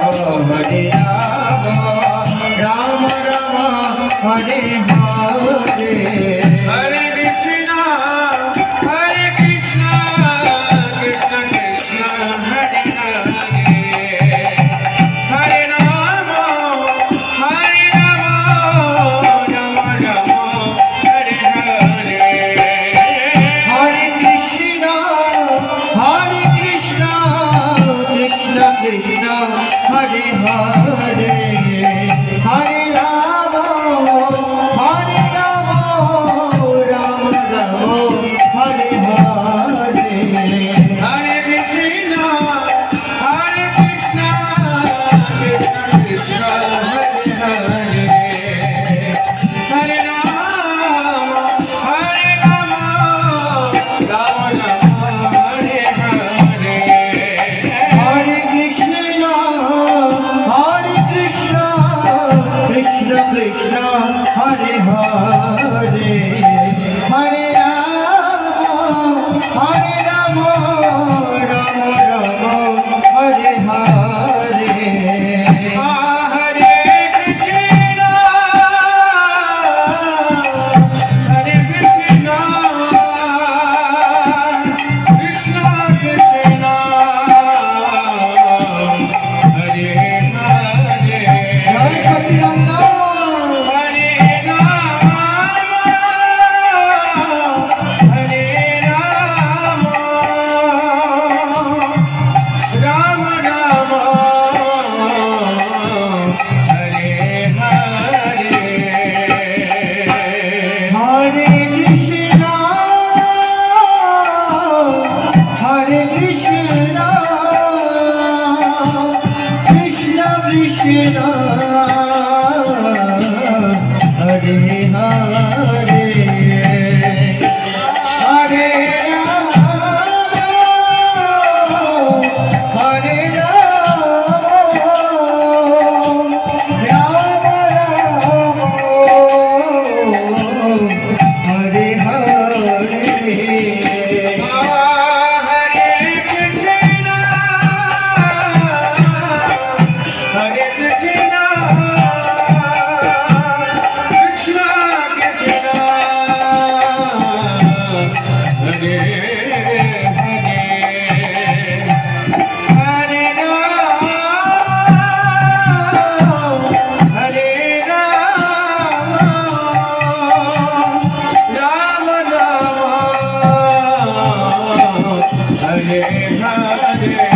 Hare Ram Ram Hare Hare Hare Krishna Krishna Krishna Hare Hare Hare Ram Ram Ram Hare Hare Hare Krishna Krishna Krishna Hare Hare Hare Ram Ram Ram Hare Hare Hare Krishna Krishna Krishna Hare Hare Hare Ram Ram Hare Hare Hare Krishna Krishna Krishna Hare Hare Hare Ram Ram Hare Hare Hare Krishna Krishna Krishna Hare Hare Jai Sachchidanand Hare Hare